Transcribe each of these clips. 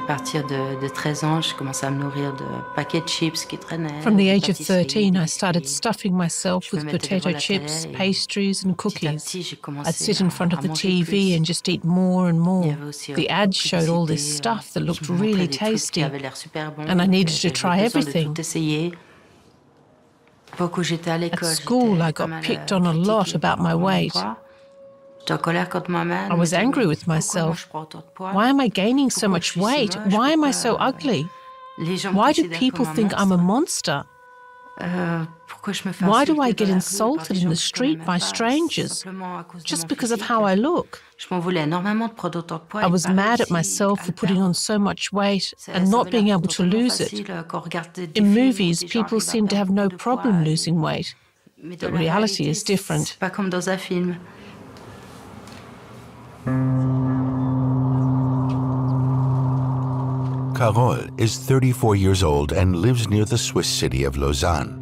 partir de 13 ans, je commençais à me nourrir de paquets de chips qui traînaient. From the age of 13, I started stuffing myself with potato chips, pastries and cookies. I'd sit in front of the TV and just eat more and more. The ads showed all this stuff that looked really tasty, and I needed to try everything. At school, I got picked on a lot about my weight. I was angry with myself. Why am I gaining so much weight? Why am I so ugly? Why do people think I'm a monster? Why do I get insulted in the street by strangers just because of how I look? I was mad at myself for putting on so much weight and not being able to lose it. In movies, people seem to have no problem losing weight, but reality is different. Carole is 34 years old and lives near the Swiss city of Lausanne.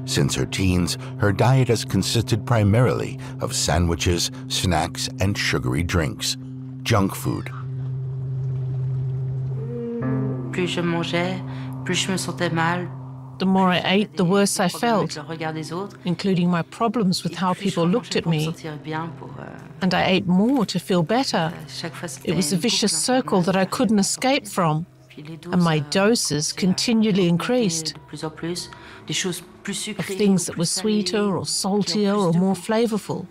Since her teens, her diet has consisted primarily of sandwiches, snacks, and sugary drinks, junk food. The more I ate, the worse I felt, including my problems with how people looked at me. And I ate more to feel better. It was a vicious circle that I couldn't escape from. And my doses continually increased of things that were sweeter or saltier or more flavorful.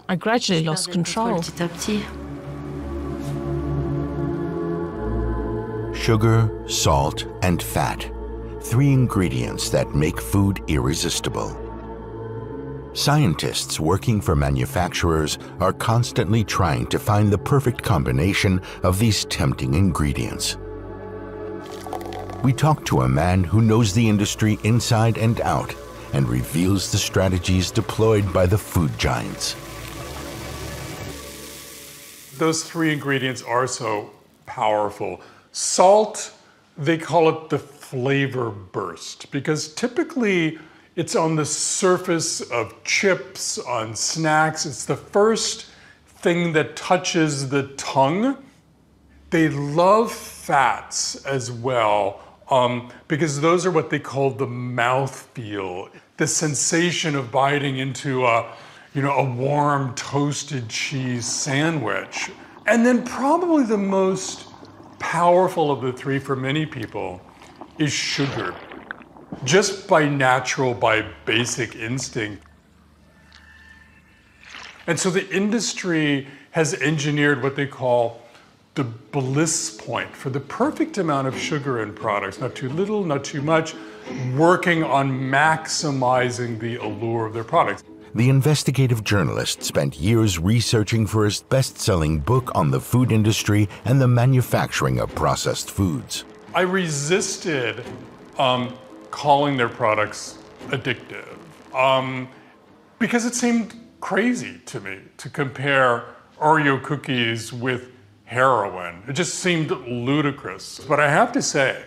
I gradually lost control. Sugar, salt, and fat. 3 ingredients that make food irresistible. Scientists working for manufacturers are constantly trying to find the perfect combination of these tempting ingredients. We talk to a man who knows the industry inside and out and reveals the strategies deployed by the food giants. Those 3 ingredients are so powerful. Salt, they call it the flavor burst because typically it's on the surface of chips, on snacks. It's the first thing that touches the tongue. They love fats as well because those are what they call the mouthfeel, the sensation of biting into a warm toasted cheese sandwich. And then probably the most powerful of the 3 for many people is sugar. Just by basic instinct. And so the industry has engineered what they call the bliss point for the perfect amount of sugar in products, not too little, not too much, working on maximizing the allure of their products. The investigative journalist spent years researching for his best-selling book on the food industry and the manufacturing of processed foods. I resisted calling their products addictive because it seemed crazy to me to compare Oreo cookies with heroin. It just seemed ludicrous. But I have to say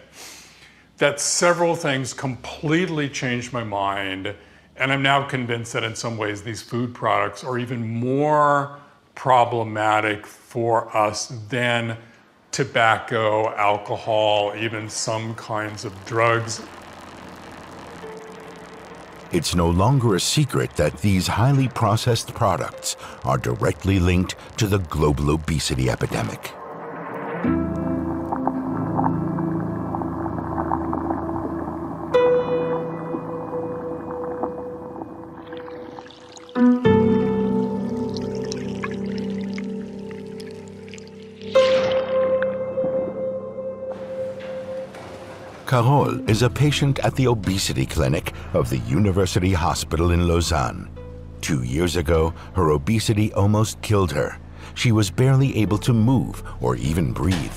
that several things completely changed my mind, and I'm now convinced that in some ways these food products are even more problematic for us than tobacco, alcohol, even some kinds of drugs. It's no longer a secret that these highly processed products are directly linked to the global obesity epidemic. Carole is a patient at the obesity clinic of the University Hospital in Lausanne. 2 years ago, her obesity almost killed her. She was barely able to move or even breathe.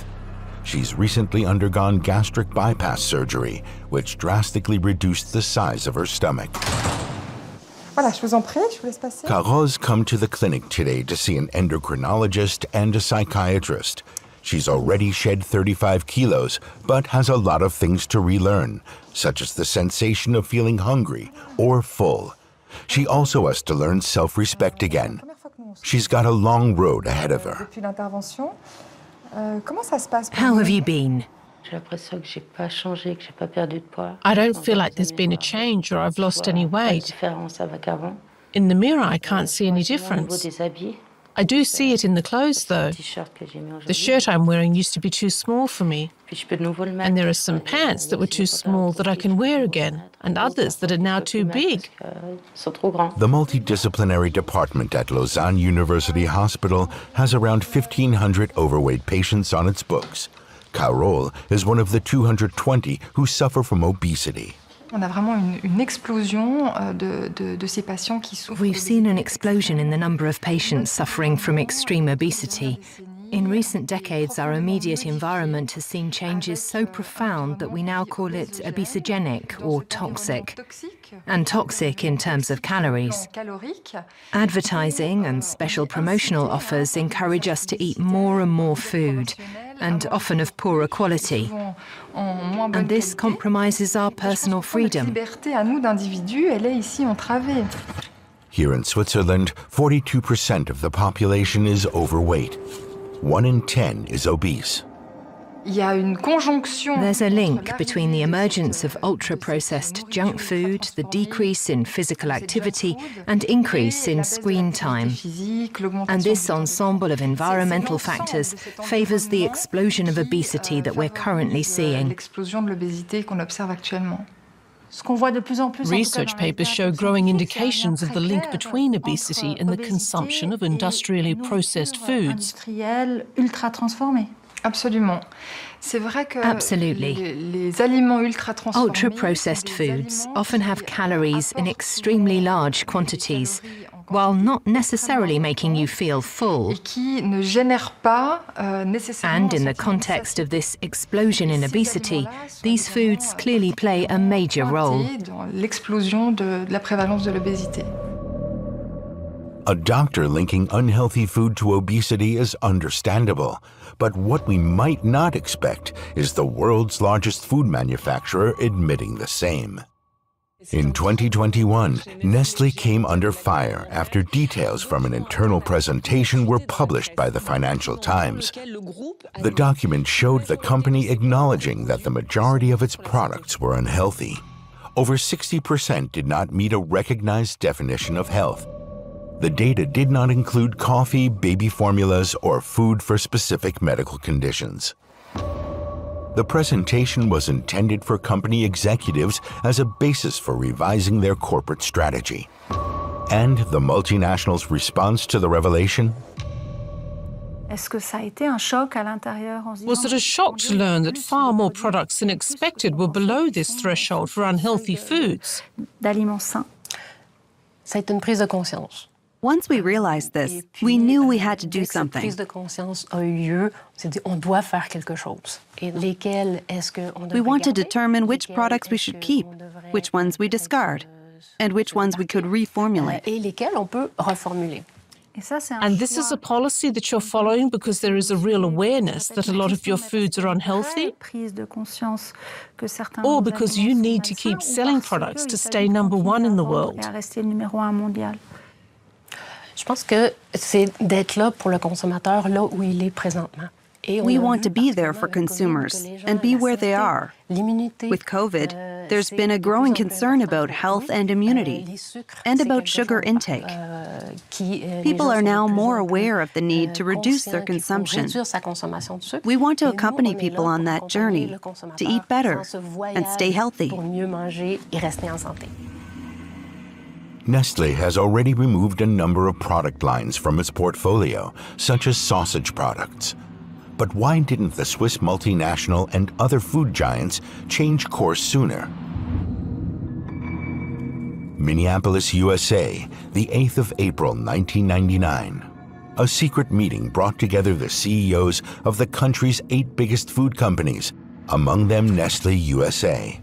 She's recently undergone gastric bypass surgery, which drastically reduced the size of her stomach. Carole's come to the clinic today to see an endocrinologist and a psychiatrist. She's already shed 35 kilos, but has a lot of things to relearn, such as the sensation of feeling hungry or full. She also has to learn self-respect again. She's got a long road ahead of her. How have you been? I don't feel like there's been a change or I've lost any weight. In the mirror, I can't see any difference. I do see it in the clothes, though. The shirt I'm wearing used to be too small for me. And there are some pants that were too small that I can wear again, and others that are now too big. The multidisciplinary department at Lausanne University Hospital has around 1,500 overweight patients on its books. Carole is one of the 220 who suffer from obesity. We've seen an explosion in the number of patients suffering from extreme obesity. In recent decades, our immediate environment has seen changes so profound that we now call it obesogenic or toxic, and toxic in terms of calories. Advertising and special promotional offers encourage us to eat more and more food, and often of poorer quality. And this compromises our personal freedom. Here in Switzerland, 42% of the population is overweight. 1 in 10 is obese. There's a link between the emergence of ultra-processed junk food, the decrease in physical activity, and increase in screen time. And this ensemble of environmental factors favors the explosion of obesity that we're currently seeing. Research papers show growing indications of the link between obesity and the consumption of industrially processed foods. Absolutely. Ultra-processed foods often have calories in extremely large quantities, while not necessarily making you feel full. And in the context of this explosion in obesity, these foods clearly play a major role. A doctor linking unhealthy food to obesity is understandable, but what we might not expect is the world's largest food manufacturer admitting the same. In 2021, Nestlé came under fire after details from an internal presentation were published by the Financial Times. The document showed the company acknowledging that the majority of its products were unhealthy. Over 60% did not meet a recognized definition of health. The data did not include coffee, baby formulas, or food for specific medical conditions. The presentation was intended for company executives as a basis for revising their corporate strategy. And the multinational's response to the revelation? Was it a shock to learn that far more products than expected were below this threshold for unhealthy foods? Once we realized this, we knew we had to do something. We want to determine which products we should keep, which ones we discard, and which ones we could reformulate. And this is a policy that you're following because there is a real awareness that a lot of your foods are unhealthy? Or because you need to keep selling products to stay number one in the world? Je pense que c'est d'être là pour le consommateur là où il est présentement. We want to be there for consumers and be where they are. With COVID, there's been a growing concern about health and immunity, and about sugar intake. People are now more aware of the need to reduce their consumption. We want to accompany people on that journey, to eat better and stay healthy. Nestlé has already removed a number of product lines from its portfolio, such as sausage products. But why didn't the Swiss multinational and other food giants change course sooner? Minneapolis, USA, the 8th of April, 1999. A secret meeting brought together the CEOs of the country's 8 biggest food companies, among them Nestlé USA.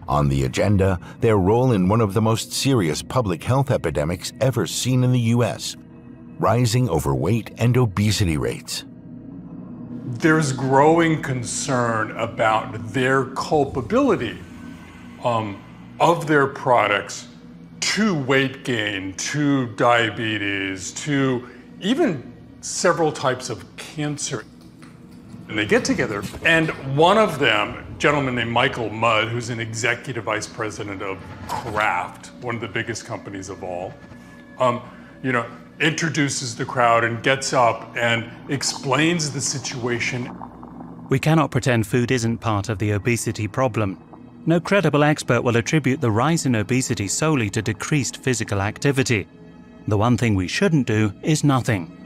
On the agenda, their role in one of the most serious public health epidemics ever seen in the U.S., rising overweight and obesity rates. There's growing concern about their culpability of their products to weight gain, to diabetes, to even several types of cancer. And they get together, and one of them, a gentleman named Michael Mudd, who's an executive vice president of Kraft, one of the biggest companies of all, introduces the crowd and gets up and explains the situation. We cannot pretend food isn't part of the obesity problem. No credible expert will attribute the rise in obesity solely to decreased physical activity. The one thing we shouldn't do is nothing.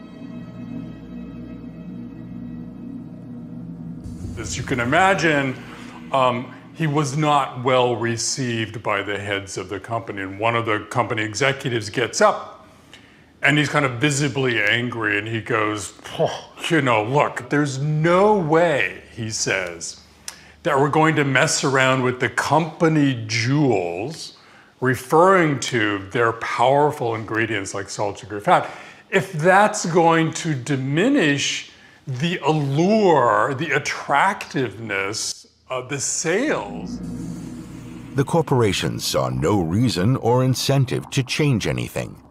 As you can imagine, he was not well received by the heads of the company. And one of the company executives gets up and he's kind of visibly angry and he goes, look, there's no way, he says, that we're going to mess around with the company jewels, referring to their powerful ingredients like salt, sugar, fat, if that's going to diminish the allure, the attractiveness of the sales. The corporations saw no reason or incentive to change anything.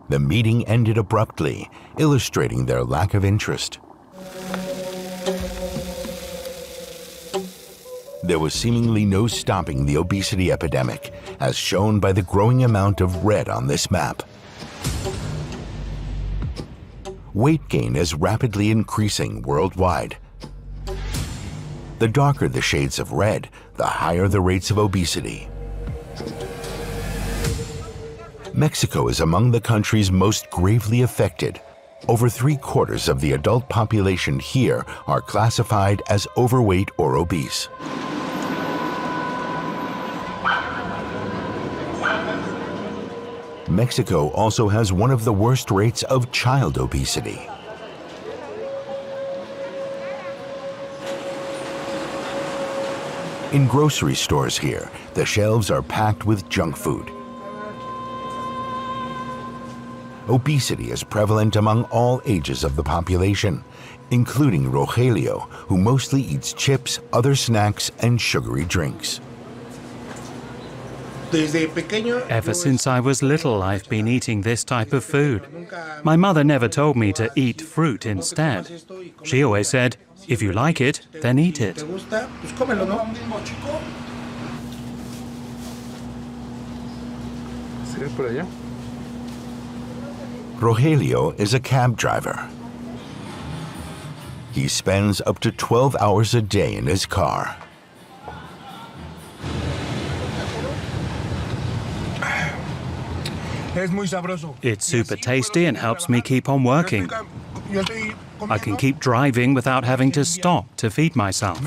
The meeting ended abruptly, illustrating their lack of interest. There was seemingly no stopping the obesity epidemic, as shown by the growing amount of red on this map. Weight gain is rapidly increasing worldwide. The darker the shades of red, the higher the rates of obesity. Mexico is among the countries most gravely affected. Over 3/4 of the adult population here are classified as overweight or obese. Mexico also has one of the worst rates of child obesity. In grocery stores here, the shelves are packed with junk food. Obesity is prevalent among all ages of the population, including Rogelio, who mostly eats chips, other snacks, and sugary drinks. Ever since I was little, I've been eating this type of food. My mother never told me to eat fruit instead. She always said, if you like it, then eat it. Rogelio is a cab driver. He spends up to 12 hours a day in his car. It's super tasty and helps me keep on working. I can keep driving without having to stop to feed myself.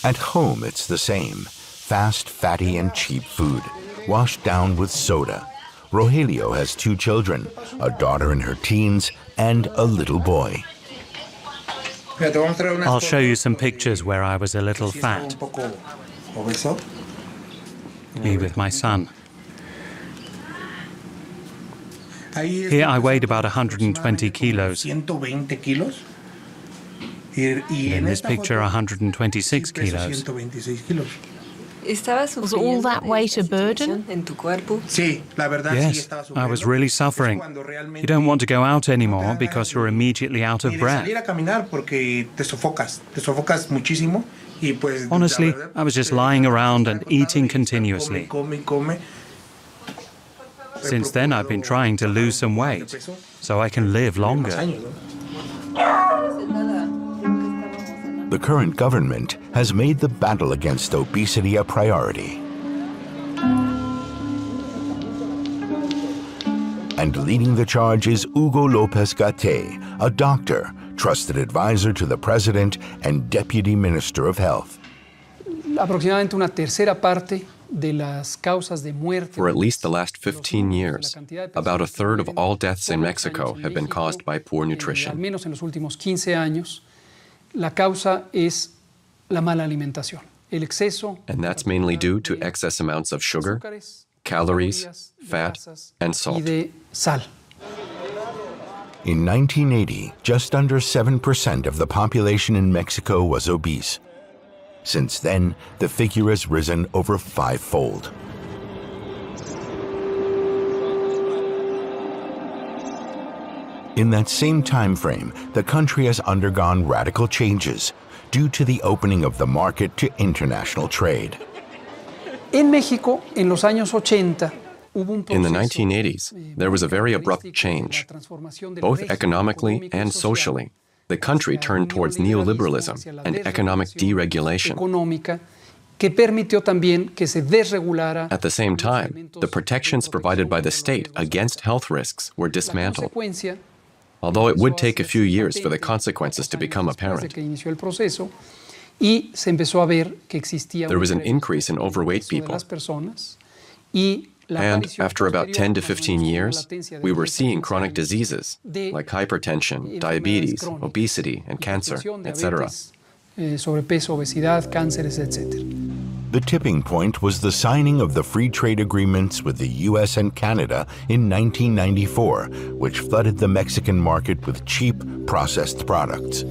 At home, it's the same. Fast, fatty, and cheap food, washed down with soda. Rogelio has 2 children, a daughter in her teens, and a little boy. I'll show you some pictures where I was a little fat. Me with my son. Here I weighed about 120 kilos. In this picture, 126 kilos. Was all that weight a burden? Yes, I was really suffering. You don't want to go out anymore because you're immediately out of breath. Honestly, I was just lying around and eating continuously. Since then, I've been trying to lose some weight so I can live longer. The current government has made the battle against obesity a priority. And leading the charge is Hugo López-Gatell, a doctor, trusted advisor to the president and deputy minister of health. For at least the last 15 years, about 1/3 of all deaths in Mexico have been caused by poor nutrition. La causa es la mala alimentación. El exceso. And that's mainly due to excess amounts of sugar, calories, fat, and salt. In 1980, just under 7% of the population in Mexico was obese. Since then, the figure has risen over 5-fold. In that same time frame, the country has undergone radical changes due to the opening of the market to international trade. En México, en los años 80, in the 1980s, there was a very abrupt change, both economically and socially. The country turned towards neoliberalism and economic deregulation. At the same time, the protections provided by the state against health risks were dismantled, although it would take a few years for the consequences to become apparent. There was an increase in overweight people, and after about 10 to 15 years, we were seeing chronic diseases like hypertension, diabetes, obesity, and cancer, etc. The tipping point was the signing of the free trade agreements with the US and Canada in 1994, which flooded the Mexican market with cheap, processed products.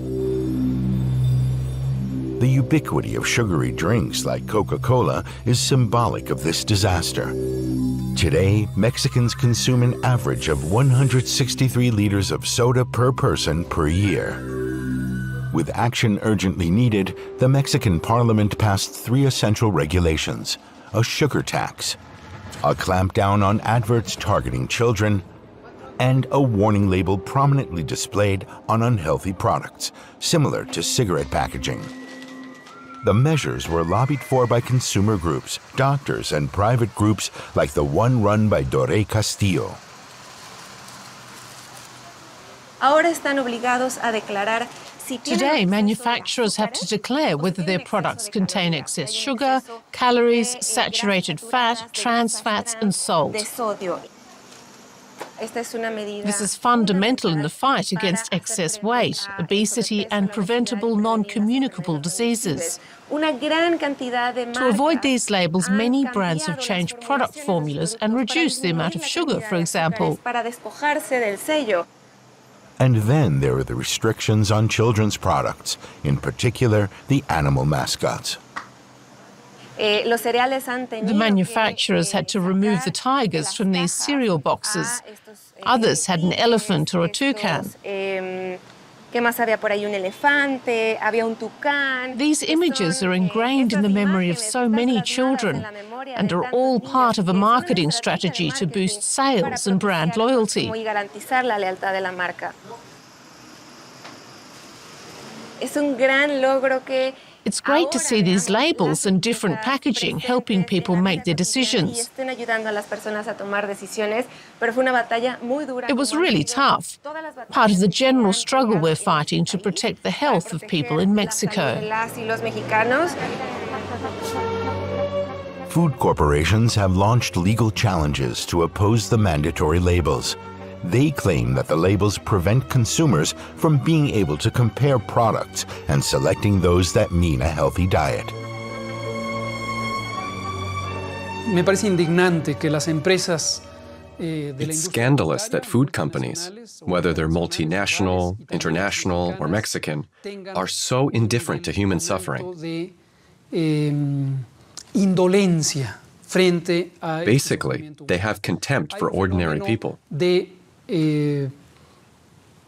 The ubiquity of sugary drinks like Coca-Cola is symbolic of this disaster. Today, Mexicans consume an average of 163 liters of soda per person per year. With action urgently needed, the Mexican parliament passed 3 essential regulations: a sugar tax, a clampdown on adverts targeting children, and a warning label prominently displayed on unhealthy products, similar to cigarette packaging. The measures were lobbied for by consumer groups, doctors, and private groups like the one run by Doré Castillo. Today, manufacturers have to declare whether their products contain excess sugar, calories, saturated fat, trans fats, and salt. This is fundamental in the fight against excess weight, obesity, and preventable non-communicable diseases. To avoid these labels, many brands have changed product formulas and reduced the amount of sugar, for example. And then there are the restrictions on children's products, in particular the animal mascots. The manufacturers had to remove the tigers from these cereal boxes. Others had an elephant or a toucan. These images are ingrained in the memory of so many children and are all part of a marketing strategy to boost sales and brand loyalty. It's great to see these labels and different packaging helping people make their decisions. It was really tough, part of the general struggle we're fighting to protect the health of people in Mexico. Food corporations have launched legal challenges to oppose the mandatory labels. They claim that the labels prevent consumers from being able to compare products and selecting those that mean a healthy diet. It's scandalous that food companies, whether they're multinational, international, or Mexican, are so indifferent to human suffering. Basically, they have contempt for ordinary people.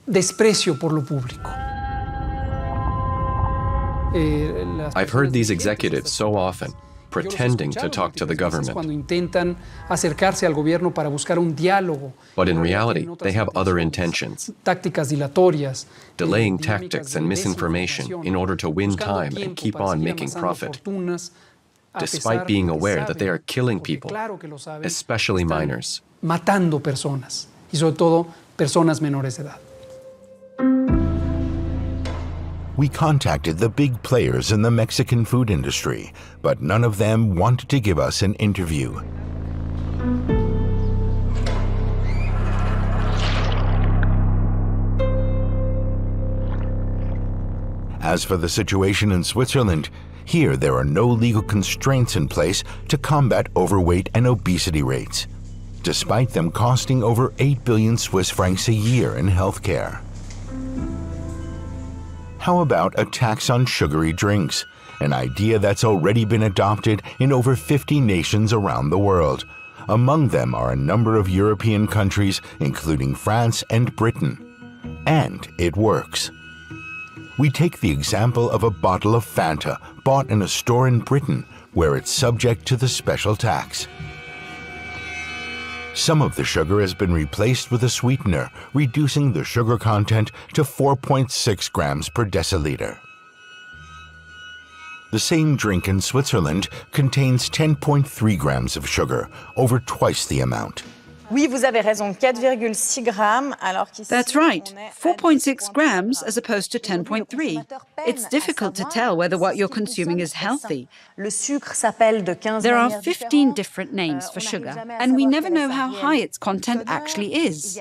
Desprecio por lo público. I've heard these executives so often pretending to talk to the government. But in reality, they have other intentions, delaying tactics and misinformation in order to win time and keep on making profit, despite being aware that they are killing people, especially minors. Matando personas. Y sobre todo, personas menores de edad. We contacted the big players in the Mexican food industry, but none of them wanted to give us an interview. As for the situation in Switzerland, here there are no legal constraints in place to combat overweight and obesity rates, despite them costing over 8 billion Swiss francs a year in healthcare. How about a tax on sugary drinks? an idea that's already been adopted in over 50 nations around the world. Among them are a number of European countries, including France and Britain. And it works. We take the example of a bottle of Fanta bought in a store in Britain, where it's subject to the special tax. Some of the sugar has been replaced with a sweetener, reducing the sugar content to 4.6 grams per deciliter. The same drink in Switzerland contains 10.3 grams of sugar, over twice the amount. Oui, vous avez raison, 4,6 grammes, alors qu'ici, that's right, 4.6 grams as opposed to 10.3. It's difficult to tell whether what you're consuming is healthy. There are 15 different names for sugar, and we never know how high its content actually is.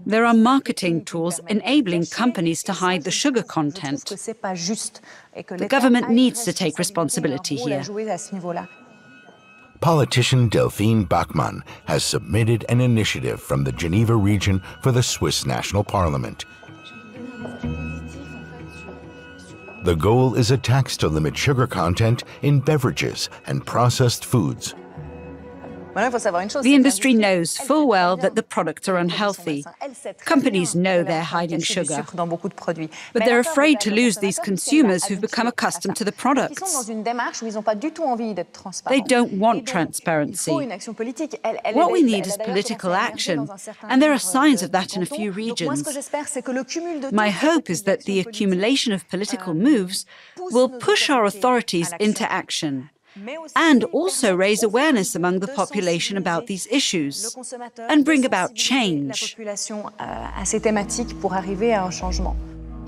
There are marketing tools enabling companies to hide the sugar content. The government needs to take responsibility here. Politician Delphine Bachmann has submitted an initiative from the Geneva region for the Swiss National Parliament. The goal is a tax to limit sugar content in beverages and processed foods. The industry knows full well that the products are unhealthy. Companies know they're hiding sugar, but they're afraid to lose these consumers who've become accustomed to the products. They don't want transparency. What we need is political action, and there are signs of that in a few regions. My hope is that the accumulation of political moves will push our authorities into action, and also raise awareness among the population about these issues, and bring about change.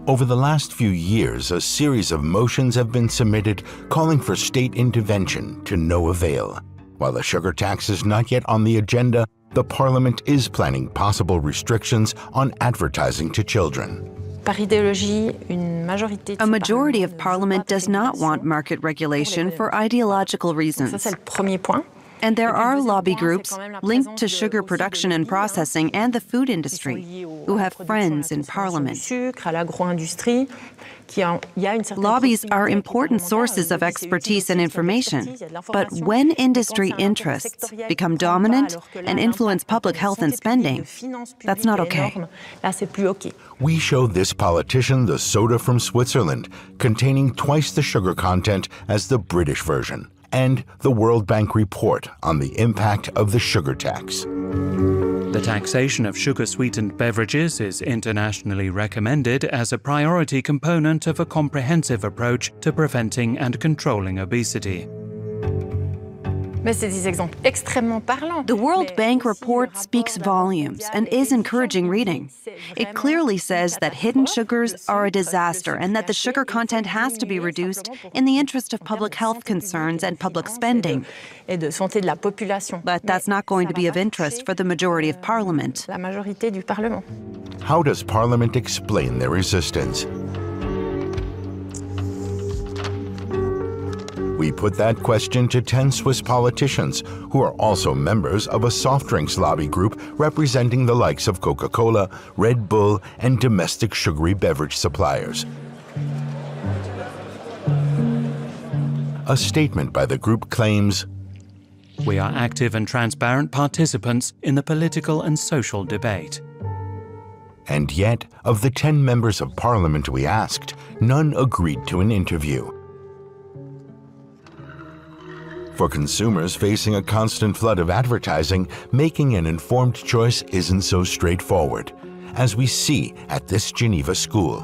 Over the last few years, a series of motions have been submitted calling for state intervention to no avail. While the sugar tax is not yet on the agenda, the Parliament is planning possible restrictions on advertising to children. A majority of Parliament does not want market regulation for ideological reasons. And there are lobby groups linked to sugar production and processing and the food industry who have friends in Parliament. Lobbies are important sources of expertise and information, but when industry interests become dominant and influence public health and spending, that's not okay. We show this politician the soda from Switzerland, containing twice the sugar content as the British version, and the World Bank report on the impact of the sugar tax. The taxation of sugar-sweetened beverages is internationally recommended as a priority component of a comprehensive approach to preventing and controlling obesity. The World Bank report speaks volumes and is encouraging reading. It clearly says that hidden sugars are a disaster and that the sugar content has to be reduced in the interest of public health concerns and public spending. But that's not going to be of interest for the majority of Parliament. How does Parliament explain their resistance? We put that question to 10 Swiss politicians who are also members of a soft drinks lobby group representing the likes of Coca-Cola, Red Bull, and domestic sugary beverage suppliers. A statement by the group claims, "We are active and transparent participants in the political and social debate." And yet, of the 10 members of Parliament we asked, none agreed to an interview. For consumers facing a constant flood of advertising, making an informed choice isn't so straightforward, as we see at this Geneva school.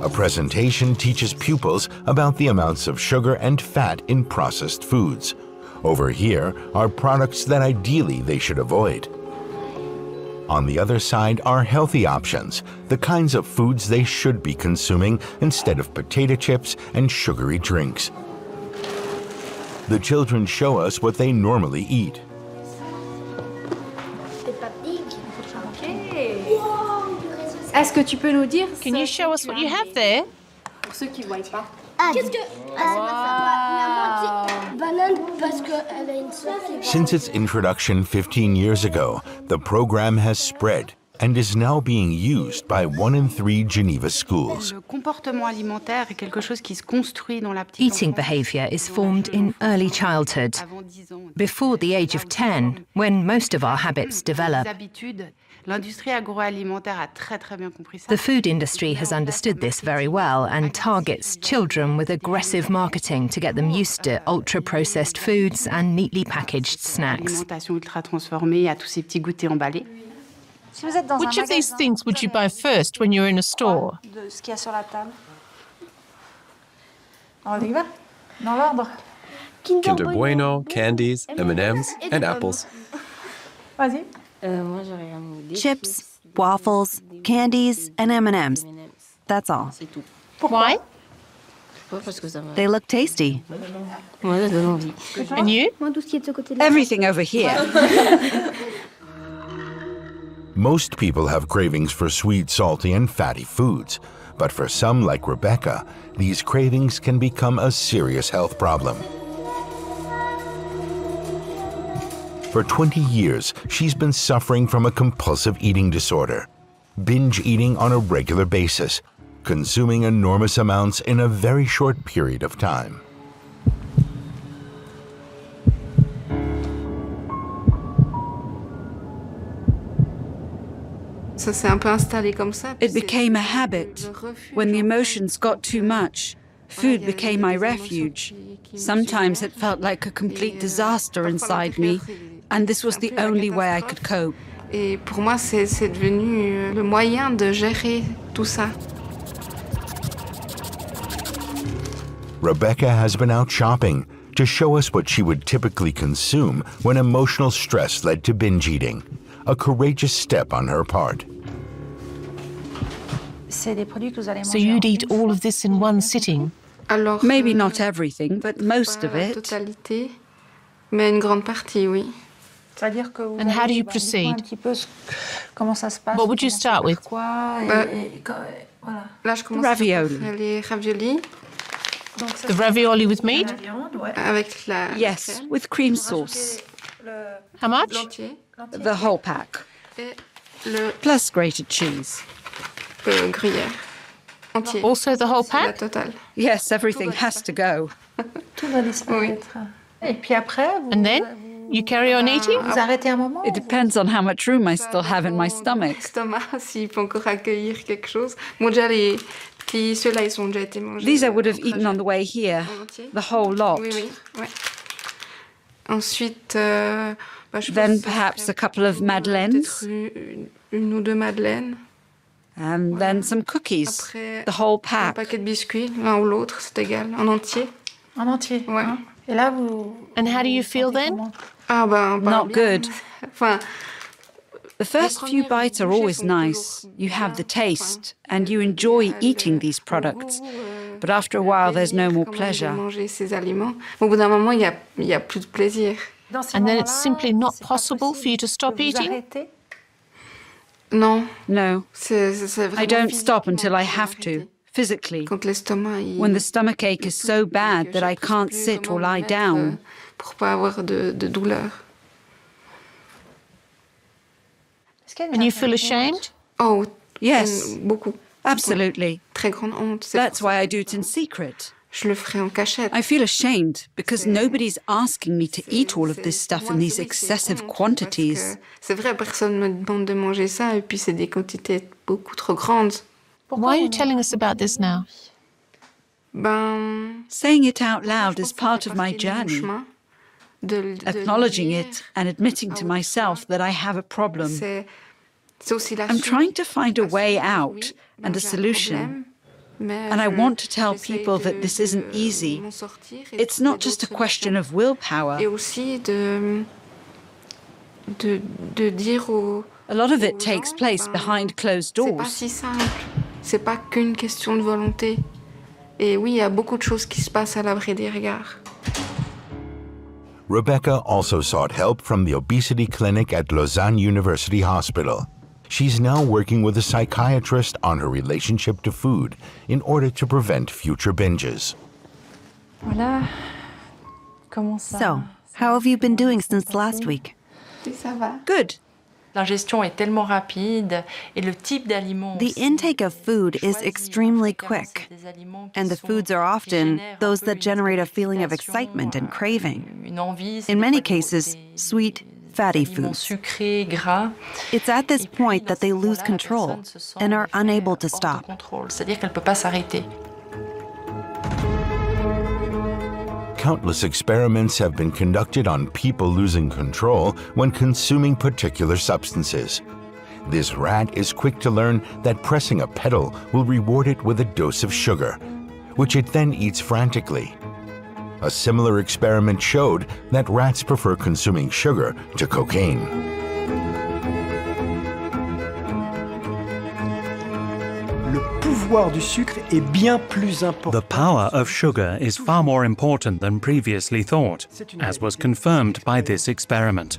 A presentation teaches pupils about the amounts of sugar and fat in processed foods. Over here are products that ideally they should avoid. On the other side are healthy options, the kinds of foods they should be consuming instead of potato chips and sugary drinks. The children show us what they normally eat. Can you show us what you have there? Since its introduction 15 years ago, the program has spread, and is now being used by 1 in 3 Geneva schools. Eating behaviour is formed in early childhood, before the age of 10, when most of our habits develop. The food industry has understood this very well and targets children with aggressive marketing to get them used to ultra-processed foods and neatly packaged snacks. Which of these things would you buy first when you're in a store? Kinder Bueno, candies, M&Ms, and apples. Chips, waffles, candies, and M&Ms. That's all. Why? They look tasty. And you? Everything over here. Most people have cravings for sweet, salty, and fatty foods, but for some, like Rebecca, these cravings can become a serious health problem. For 20 years, she's been suffering from a compulsive eating disorder, binge eating on a regular basis, consuming enormous amounts in a very short period of time. It became a habit. When the emotions got too much, food became my refuge. Sometimes it felt like a complete disaster inside me, and this was the only way I could cope. Et pour moi, c'est devenu le moyen de gérer tout ça. Rebecca has been out shopping to show us what she would typically consume when emotional stress led to binge eating. A courageous step on her part. So you'd eat all of this in one sitting? Alors, maybe not everything, but most of it. Totalité, mais une grande partie, oui. And how do you proceed? What would you start with? Là, je commence ravioli. Les raviolis. The ravioli with meat? Avec la yes, crème. With cream sauce. How much? The whole pack. Et le plus grated cheese. Gruyère. Entier. Also the whole pack? La totale. Yes, everything has to go. Oui. And then? You carry on eating? It depends on how much room I still have in my stomach. S'il peut encore accueillir quelque chose. Bon, déjà, ceux-là, ils ont déjà été mangés. These I would have eaten on the way here, the whole lot. Oui, oui, ouais. Ensuite, then perhaps a couple of madeleines. Une ou deux madeleines. And then some cookies, Après, the whole pack. Un paquet de biscuits, l'un ou l'autre, c'est égal, en entier. En entier. Ouais. Hein? Et là, vous... And how do you feel then? Ah ben, not good. Enfin, the first few bites are always nice. You have the taste, and you enjoy eating these products. But after a while, there's no more pleasure. Manger ces aliments. Au bout d'un moment, il y a plus de plaisir. And then it's simply not possible for you to stop eating? Non. No. C'est I don't stop until I have to, physically. Quand l'estomac, when the stomach ache is so bad that I can't sit or lie down. Pour pas avoir de douleur. And you feel ashamed? Oh, yes. Beaucoup. Absolutely. Très grande honte. That's why I do it in secret. Je le ferai en cachette. I feel ashamed because nobody's asking me to eat all of this stuff in these excessive quantities. C'est vrai, personne me demande de manger ça, et puis c'est des quantités beaucoup trop grandes. Why are you telling us about this now? Ben, saying it out loud is part of my journey. Acknowledging it and admitting to myself that I have a problem. I'm trying to find a way out and a solution. And I want to tell people that this isn't easy. It's not just a question of willpower. Et aussi de dire a lot of it takes place behind closed doors. C'est pas si simple. C'est pas qu'une question de volonté. Et oui, il y a beaucoup de choses qui se passent à l'abri des regards. Rebecca also sought help from the obesity clinic at Lausanne University Hospital. She's now working with a psychiatrist on her relationship to food in order to prevent future binges. Voilà. So, how have you been doing since last week? Good. The intake of food is extremely quick, and the foods are often those that generate a feeling of excitement and craving. In many cases, sweet, fatty foods. It's at this point that they lose control and are unable to stop. Countless experiments have been conducted on people losing control when consuming particular substances. This rat is quick to learn that pressing a pedal will reward it with a dose of sugar, which it then eats frantically. A similar experiment showed that rats prefer consuming sugar to cocaine. The power of sugar is far more important than previously thought, as was confirmed by this experiment.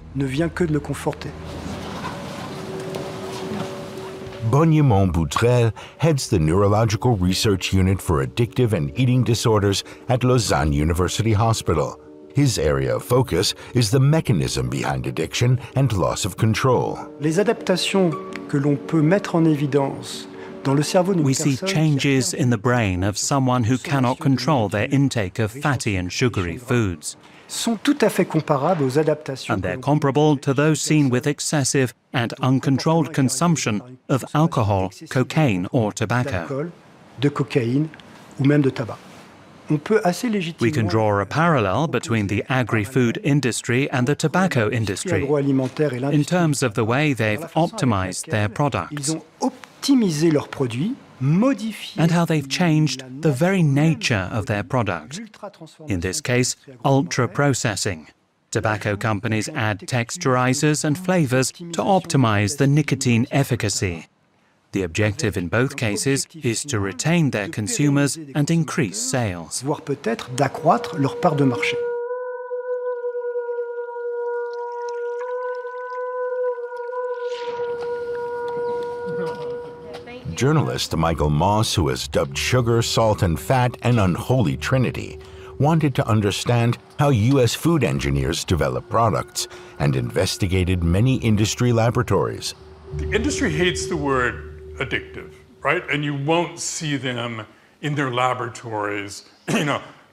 Bonnemont Boutrel heads the Neurological Research Unit for Addictive and Eating Disorders at Lausanne University Hospital. His area of focus is the mechanism behind addiction and loss of control. Les adaptations que l'on peut mettre en évidence we see changes in the brain of someone who cannot control their intake of fatty and sugary foods. And they're comparable to those seen with excessive and uncontrolled consumption of alcohol, cocaine, or tobacco. We can draw a parallel between the agri-food industry and the tobacco industry in terms of the way they've optimized their products and how they've changed the very nature of their product. In this case, ultra-processing. Tobacco companies add texturizers and flavors to optimize the nicotine efficacy. The objective in both cases is to retain their consumers and increase sales. Voire peut-être d'accroître leur part de marché. Journalist Michael Moss, who has dubbed sugar, salt, and fat an unholy trinity, wanted to understand how U.S. food engineers develop products and investigated many industry laboratories. The industry hates the word addictive, right? And you won't see them in their laboratories,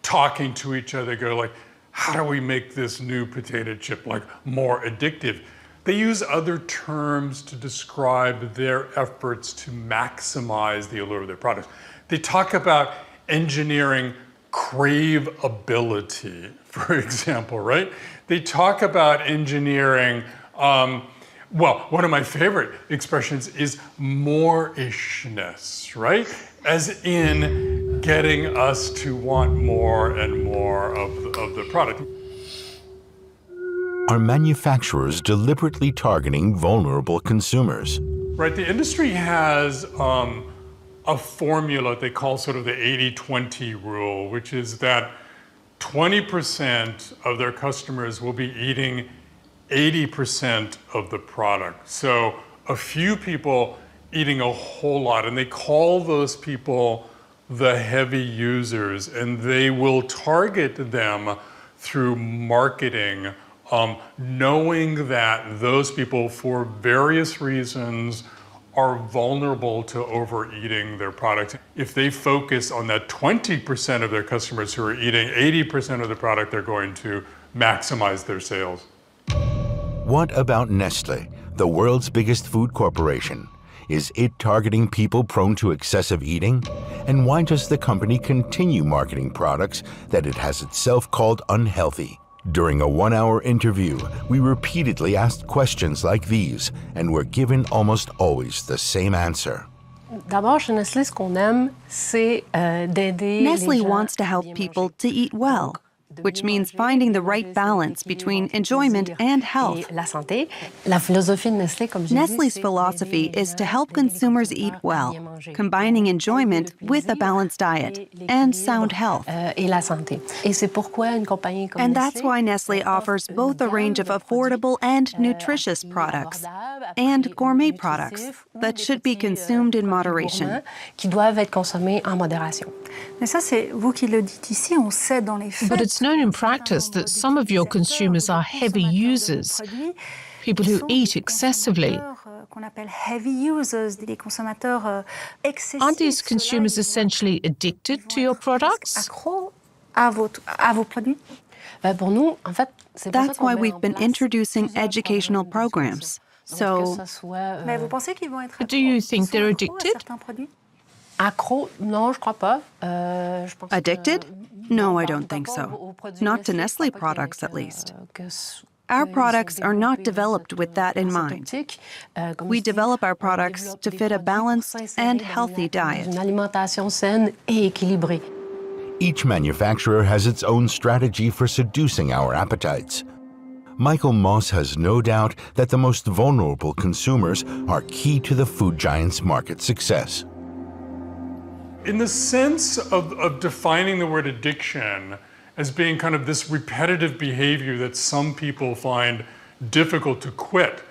talking to each other, go like, how do we make this new potato chip more addictive? They use other terms to describe their efforts to maximize the allure of their products. They talk about engineering craveability, for example, right? They talk about engineering, well, one of my favorite expressions is more-ishness, right? As in getting us to want more and more of the product. Are manufacturers deliberately targeting vulnerable consumers? Right, the industry has a formula they call sort of the 80-20 rule, which is that 20% of their customers will be eating 80% of the product. So a few people eating a whole lot, and they call those people the heavy users, and they will target them through marketing, knowing that those people, for various reasons, are vulnerable to overeating their products. If they focus on that 20% of their customers who are eating 80% of the product, they're going to maximize their sales. What about Nestle, the world's biggest food corporation? Is it targeting people prone to excessive eating? And why does the company continue marketing products that it has itself called unhealthy? During a one-hour interview, we repeatedly asked questions like these and were given almost always the same answer. Nestle wants to help people to eat well, which means finding the right balance between enjoyment and health. Nestle's philosophy is to help consumers eat well, combining enjoyment with a balanced diet and sound health. And that's why Nestle offers both a range of affordable and nutritious products and gourmet products that should be consumed in moderation. But it's known in practice that some of your consumers are heavy users. people who eat excessively. Aren't these consumers essentially addicted to your products? That's why we've been introducing educational programs. So, do you think they're addicted? Addicted? No, I don't think so. Not to Nestle products, at least. Our products are not developed with that in mind. We develop our products to fit a balanced and healthy diet. Each manufacturer has its own strategy for seducing our appetites. Michael Moss has no doubt that the most vulnerable consumers are key to the food giant's market success. In the sense of defining the word addiction as being kind of this repetitive behavior that some people find difficult to quit,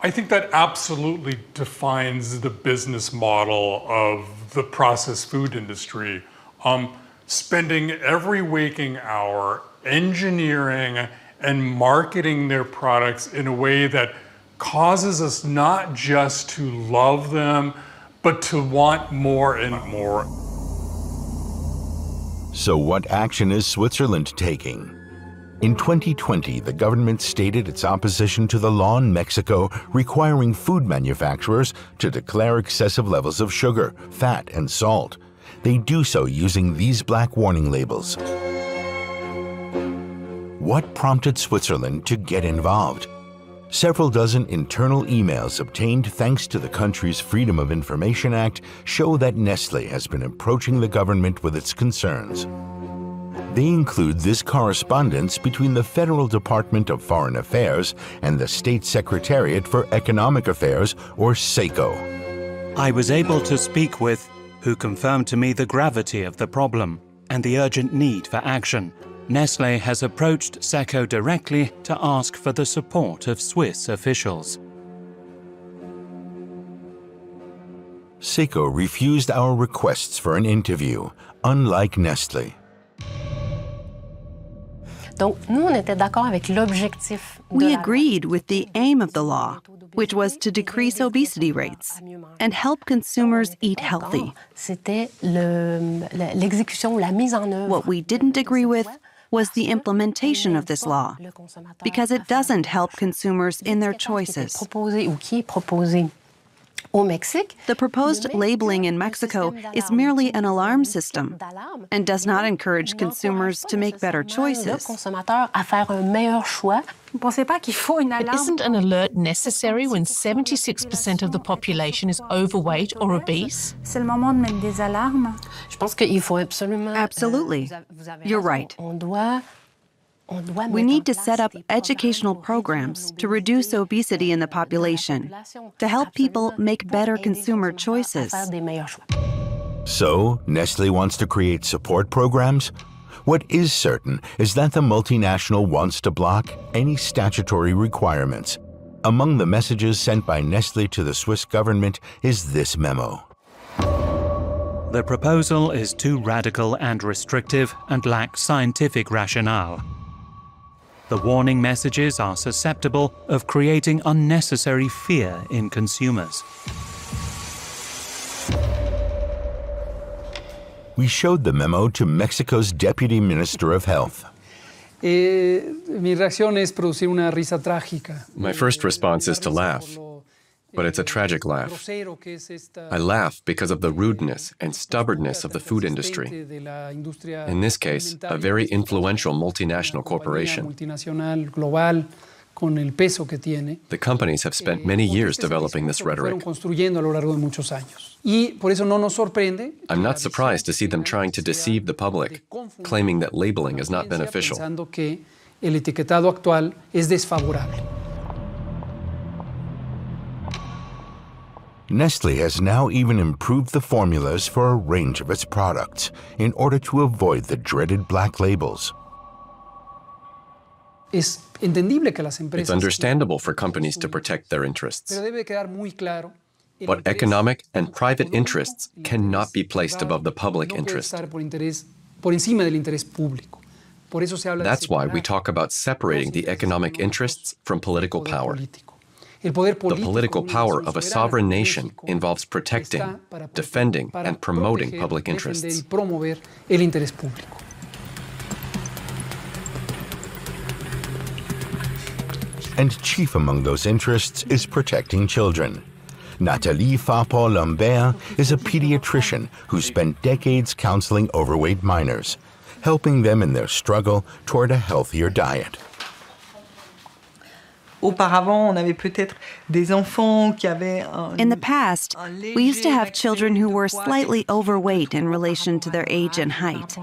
I think that absolutely defines the business model of the processed food industry. Spending every waking hour engineering and marketing their products in a way that causes us not just to love them, but to want more and more. So what action is Switzerland taking? In 2020, the government stated its opposition to the law in Mexico requiring food manufacturers to declare excessive levels of sugar, fat, and salt. They do so using these black warning labels. What prompted Switzerland to get involved? Several dozen internal emails obtained thanks to the country's Freedom of Information Act show that Nestle has been approaching the government with its concerns. They include this correspondence between the Federal Department of Foreign Affairs and the State Secretariat for Economic Affairs, or SECO. I was able to speak with, who confirmed to me the gravity of the problem and the urgent need for action. Nestle has approached SECO directly to ask for the support of Swiss officials. SECO refused our requests for an interview, unlike Nestle. We agreed with the aim of the law, which was to decrease obesity rates and help consumers eat healthy. What we didn't agree with was the implementation of this law, because it doesn't help consumers in their choices. The proposed labeling in Mexico is merely an alarm system and does not encourage consumers to make better choices. Isn't an alert necessary when 76% of the population is overweight or obese? Absolutely. You're right. We need to set up educational programs to reduce obesity in the population, to help people make better consumer choices. So, Nestle wants to create support programs? What is certain is that the multinational wants to block any statutory requirements. Among the messages sent by Nestle to the Swiss government is this memo. The proposal is too radical and restrictive and lacks scientific rationale. The warning messages are susceptible of creating unnecessary fear in consumers. We showed the memo to Mexico's Deputy Minister of Health. Mi reacción es producir una risa trágica. My first response is to laugh, but it's a tragic laugh. I laugh because of the rudeness and stubbornness of the food industry. In this case, a very influential multinational corporation. The companies have spent many years developing this rhetoric. I'm not surprised to see them trying to deceive the public, claiming that labeling is not beneficial. Nestle has now even improved the formulas for a range of its products in order to avoid the dreaded black labels. It's understandable for companies to protect their interests. But economic and private interests cannot be placed above the public interest. That's why we talk about separating the economic interests from political power. The political power of a sovereign nation involves protecting, defending, and promoting public interests. And chief among those interests is protecting children. Nathalie Farpor-Lambert is a pediatrician who spent decades counseling overweight minors, helping them in their struggle toward a healthier diet. In the past, we used to have children who were slightly overweight in relation to their age and height.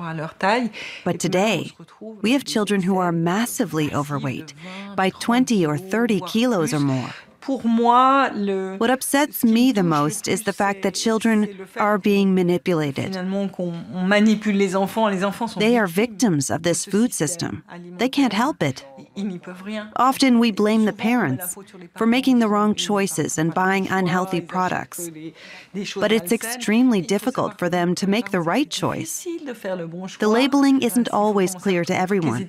But today, we have children who are massively overweight, by 20 or 30 kilos or more. What upsets me the most is the fact that children are being manipulated. They are victims of this food system. They can't help it. Often we blame the parents for making the wrong choices and buying unhealthy products. But it's extremely difficult for them to make the right choice. The labeling isn't always clear to everyone.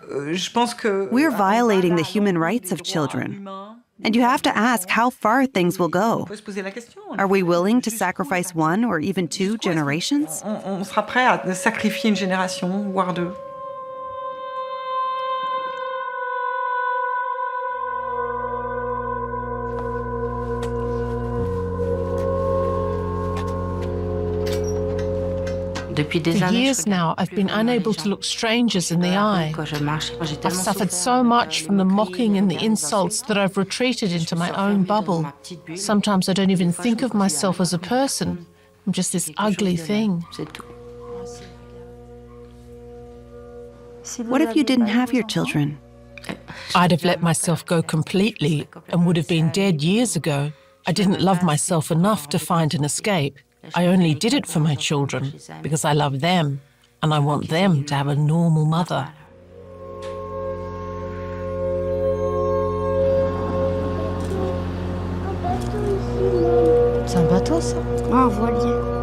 We're violating the human rights of children. And you have to ask how far things will go. Are we willing to sacrifice one or even two generations? For years now, I've been unable to look strangers in the eye. I've suffered so much from the mocking and the insults that I've retreated into my own bubble. Sometimes I don't even think of myself as a person. I'm just this ugly thing. What if you didn't have your children? I'd have let myself go completely and would have been dead years ago. I didn't love myself enough to find an escape. I only did it for my children because I love them and I want them to have a normal mother. C'est un bateau, ça? Ah, un voilier.